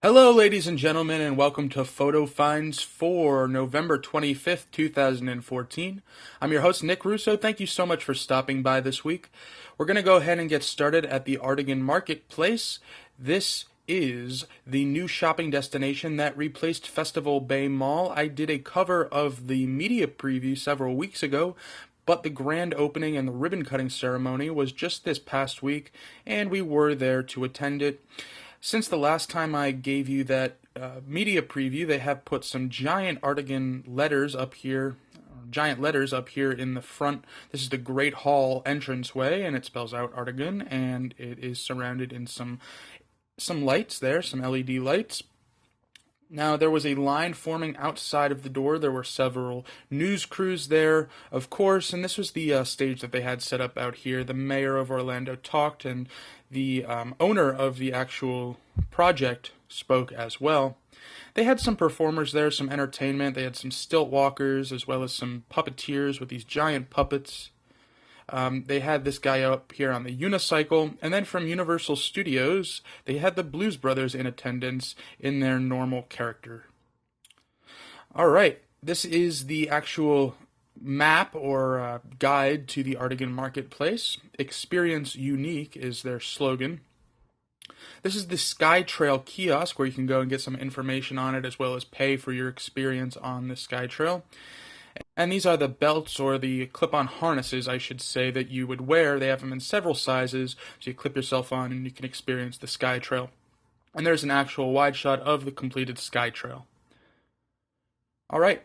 Hello, ladies and gentlemen, and welcome to Photo Finds for November 25th, 2014. I'm your host, Nick Russo. Thank you so much for stopping by this week. We're going to go ahead and get started at the Artegon Marketplace. This is the new shopping destination that replaced Festival Bay Mall. I did a cover of the media preview several weeks ago, but the grand opening and the ribbon cutting ceremony was just this past week, and we were there to attend it. Since the last time I gave you that media preview, they have put some giant Artegon letters up here, in the front. This is the Great Hall entranceway, and it spells out Artegon, and it is surrounded in some lights there, some LED lights. Now, there was a line forming outside of the door. There were several news crews there, of course, and this was the stage that they had set up out here. The mayor of Orlando talked, and the owner of the actual project spoke as well. They had some performers there, some entertainment. They had some stilt walkers as well as some puppeteers with these giant puppets. They had this guy up here on the unicycle, and then from Universal Studios, they had the Blues Brothers in attendance in their normal character. All right, this is the actual map or guide to the Artegon Marketplace. Experience Unique is their slogan. This is the Sky Trail kiosk where you can go and get some information on it as well as pay for your experience on the Sky Trail. And these are the belts, or the clip-on harnesses, I should say, that you would wear. They have them in several sizes, so you clip yourself on and you can experience the Sky Trail. And there's an actual wide shot of the completed Sky Trail. Alright,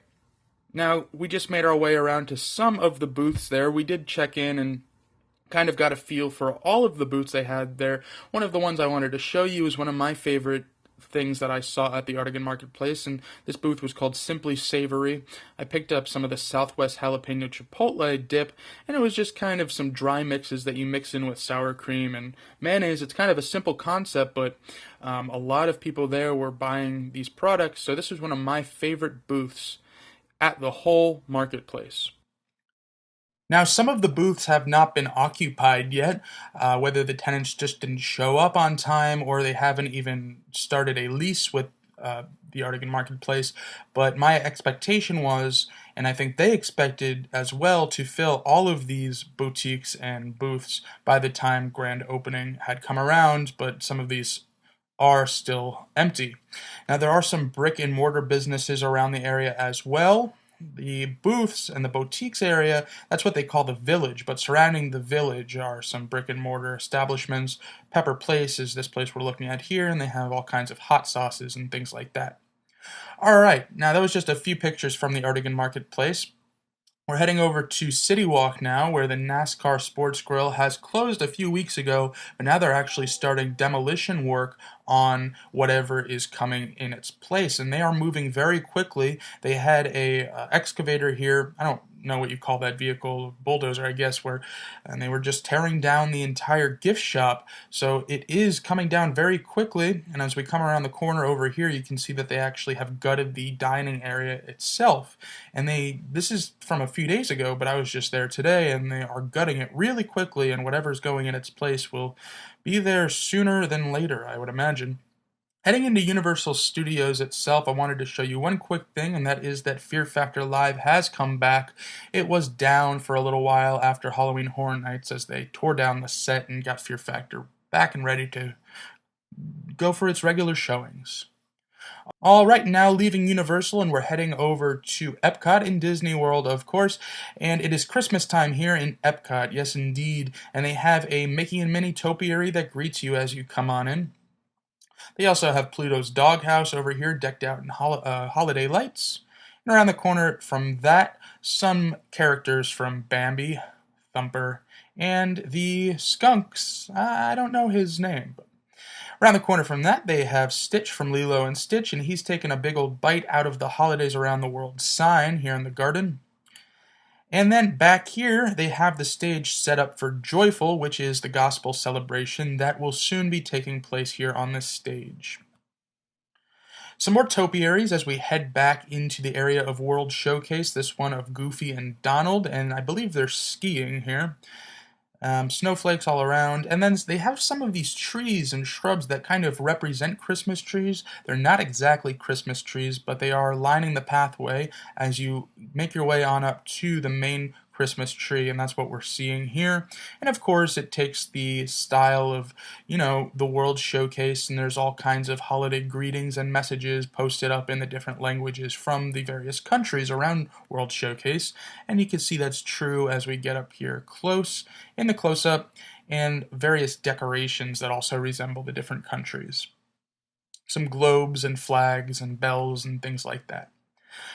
now we just made our way around to some of the booths there. We did check in and kind of got a feel for all of the booths they had there. One of the ones I wanted to show you is one of my favorite things that I saw at the Artegon Marketplace, and this booth was called Simply Savory. I picked up some of the Southwest Jalapeno Chipotle dip, and it was just kind of some dry mixes that you mix in with sour cream and mayonnaise. It's kind of a simple concept, but a lot of people there were buying these products, so this was one of my favorite booths at the whole marketplace. Now, some of the booths have not been occupied yet, whether the tenants just didn't show up on time or they haven't even started a lease with the Artegon Marketplace. But my expectation was, and I think they expected as well, to fill all of these boutiques and booths by the time grand opening had come around, but some of these are still empty. Now, there are some brick and mortar businesses around the area as well. The booths and the boutiques area, that's what they call the village, but surrounding the village are some brick and mortar establishments. Pepper Place is this place we're looking at here, and they have all kinds of hot sauces and things like that. Alright, now that was just a few pictures from the Artegon Marketplace. We're heading over to City Walk now, where the NASCAR Sports Grill has closed a few weeks ago, but now they're actually starting demolition work on whatever is coming in its place, and they are moving very quickly. They had a excavator here. I don't know what you call that vehicle, bulldozer, I guess, and they were just tearing down the entire gift shop. So it is coming down very quickly, and as we come around the corner over here, you can see that they actually have gutted the dining area itself. And this is from a few days ago, but I was just there today, and they are gutting it really quickly, and whatever's going in its place will be there sooner than later, I would imagine. Heading into Universal Studios itself, I wanted to show you one quick thing, and that is that Fear Factor Live has come back. It was down for a little while after Halloween Horror Nights as they tore down the set and got Fear Factor back and ready to go for its regular showings. All right, now leaving Universal, and we're heading over to Epcot in Disney World, of course, and it is Christmas time here in Epcot, yes indeed, and they have a Mickey and Minnie topiary that greets you as you come on in. They also have Pluto's Doghouse over here, decked out in holiday lights. And around the corner from that, some characters from Bambi, Thumper, and the Skunks. I don't know his name. But around the corner from that, they have Stitch from Lilo and Stitch, and he's taken a big old bite out of the Holidays Around the World sign here in the garden. And then back here, they have the stage set up for Joyful, which is the gospel celebration that will soon be taking place here on this stage. Some more topiaries as we head back into the area of World Showcase, this one of Goofy and Donald, and I believe they're skiing here. snowflakes all around, and then they have some of these trees and shrubs that kind of represent Christmas trees. They're not exactly Christmas trees, but they are lining the pathway as you make your way on up to the main Christmas tree, and that's what we're seeing here. And of course, it takes the style of, the World Showcase, and there's all kinds of holiday greetings and messages posted up in the different languages from the various countries around World Showcase. And you can see that's true as we get up here close in the close-up, and various decorations that also resemble the different countries. Some globes and flags and bells and things like that.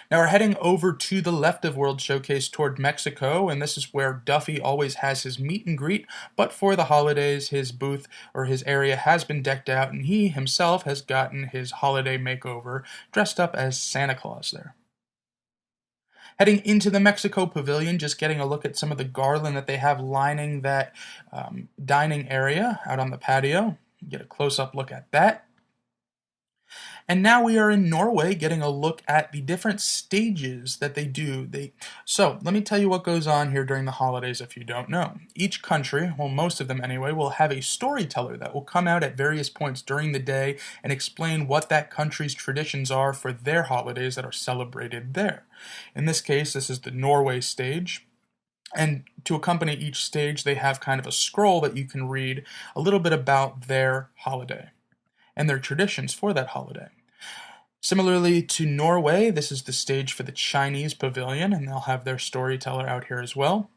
Now we're heading over to the left of World Showcase toward Mexico, and this is where Duffy always has his meet and greet, but for the holidays his booth or his area has been decked out, and he himself has gotten his holiday makeover, dressed up as Santa Claus there. Heading into the Mexico Pavilion, just getting a look at some of the garland that they have lining that dining area out on the patio. Get a close-up look at that. And now we are in Norway, getting a look at the different stages that they do. So let me tell you what goes on here during the holidays if you don't know. Each country, well most of them anyway, will have a storyteller that will come out at various points during the day and explain what that country's traditions are for their holidays that are celebrated there. In this case, this is the Norway stage. And to accompany each stage, they have kind of a scroll that you can read a little bit about their holiday and their traditions for that holiday. Similarly to Norway, this is the stage for the Chinese pavilion, and they'll have their storyteller out here as well.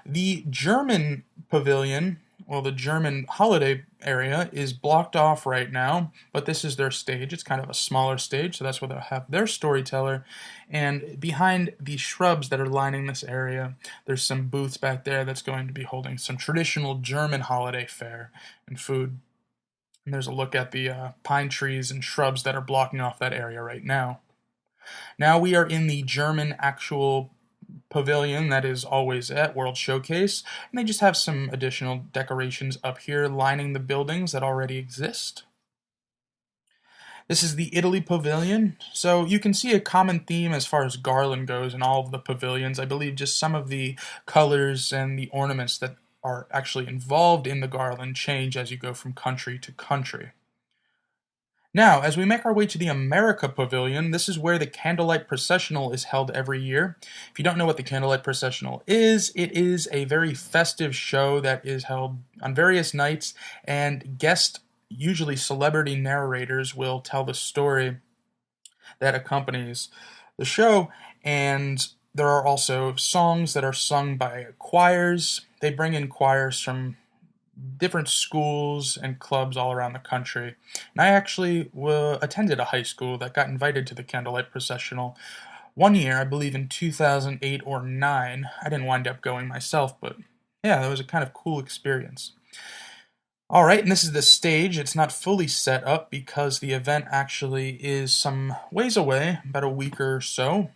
The German pavilion, well, the German holiday area is blocked off right now, but this is their stage. It's kind of a smaller stage, so that's where they'll have their storyteller. And behind the shrubs that are lining this area, there's some booths back there that's going to be holding some traditional German holiday fare and food. And there's a look at the pine trees and shrubs that are blocking off that area right now. Now we are in the German actual pavilion that is always at World Showcase, and they just have some additional decorations up here lining the buildings that already exist. This is the Italy Pavilion, so you can see a common theme as far as garland goes in all of the pavilions. I believe just some of the colors and the ornaments that are actually involved in the garland change as you go from country to country. Now, as we make our way to the America Pavilion, this is where the Candlelight Processional is held every year. If you don't know what the Candlelight Processional is, it is a very festive show that is held on various nights, and guest, usually celebrity narrators, will tell the story that accompanies the show, and there are also songs that are sung by choirs. They bring in choirs from different schools and clubs all around the country. And I actually attended a high school that got invited to the Candlelight Processional one year, I believe in 2008 or 9. I didn't wind up going myself, but yeah, that was a kind of cool experience. Alright, and this is the stage. It's not fully set up because the event actually is some ways away, about a week or so.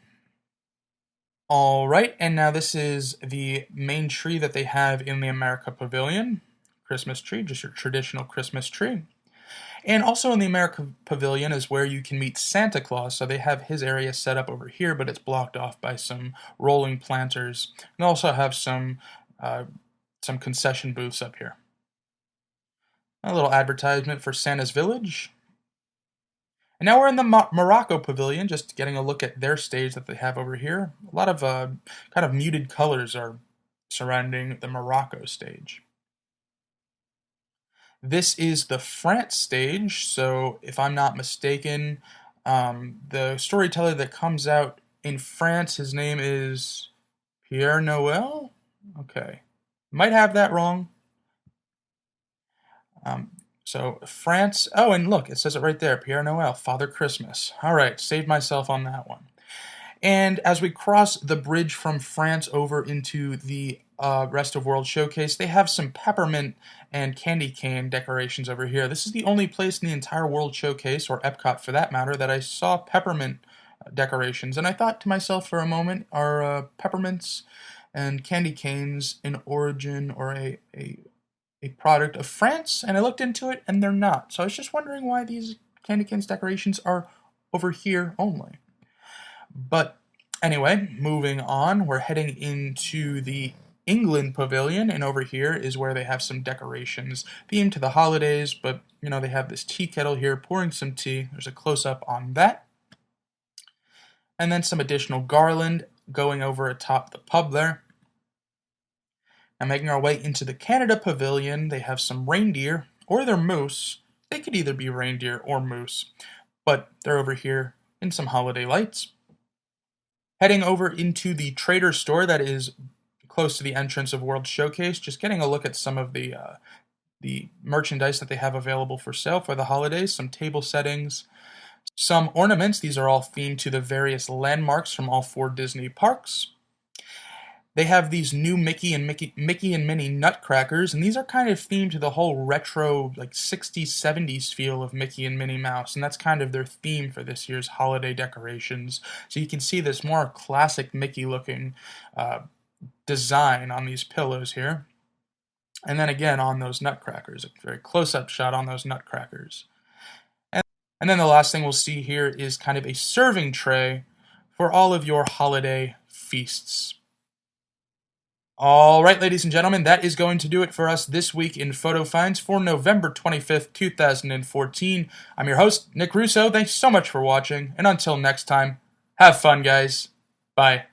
Alright, and now this is the main tree that they have in the America Pavilion. Christmas tree, just your traditional Christmas tree. And also in the America Pavilion is where you can meet Santa Claus, so they have his area set up over here, but it's blocked off by some rolling planters. And they also have some concession booths up here. A little advertisement for Santa's Village. And now we're in the Morocco Pavilion, just getting a look at their stage that they have over here. A lot of kind of muted colors are surrounding the Morocco stage. This is the France stage, so if I'm not mistaken, the storyteller that comes out in France, his name is Pierre Noel? Okay. Might have that wrong. So France, oh, and look, it says it right there, Pierre Noel, Father Christmas. All right, saved myself on that one. And as we cross the bridge from France over into the rest of World Showcase, they have some peppermint and candy cane decorations over here. This is the only place in the entire World Showcase, or Epcot for that matter, that I saw peppermint decorations. And I thought to myself for a moment, are peppermints and candy canes an origin or a product of France? And I looked into it, and they're not. So I was just wondering why these candy canes decorations are over here only. But anyway, moving on, we're heading into the England pavilion, and over here is where they have some decorations themed to the holidays, but they have this tea kettle here pouring some tea. There's a close-up on that. And then some additional garland going over atop the pub there. Now making our way into the Canada pavilion, they have some reindeer, or they're moose. They could either be reindeer or moose, but they're over here in some holiday lights. Heading over into the trader store that is close to the entrance of World Showcase, just getting a look at some of the merchandise that they have available for sale for the holidays, some table settings, some ornaments. These are all themed to the various landmarks from all 4 Disney parks. They have these new Mickey and Minnie nutcrackers, and these are kind of themed to the whole retro, like 60s, 70s feel of Mickey and Minnie Mouse, and that's kind of their theme for this year's holiday decorations. So you can see this more classic Mickey-looking design on these pillows here. And then again on those nutcrackers, a very close-up shot on those nutcrackers. And then the last thing we'll see here is kind of a serving tray for all of your holiday feasts. All right, ladies and gentlemen, that is going to do it for us this week in Photo Finds for November 25th, 2014. I'm your host, Nick Russo. Thanks so much for watching, and until next time, have fun, guys. Bye.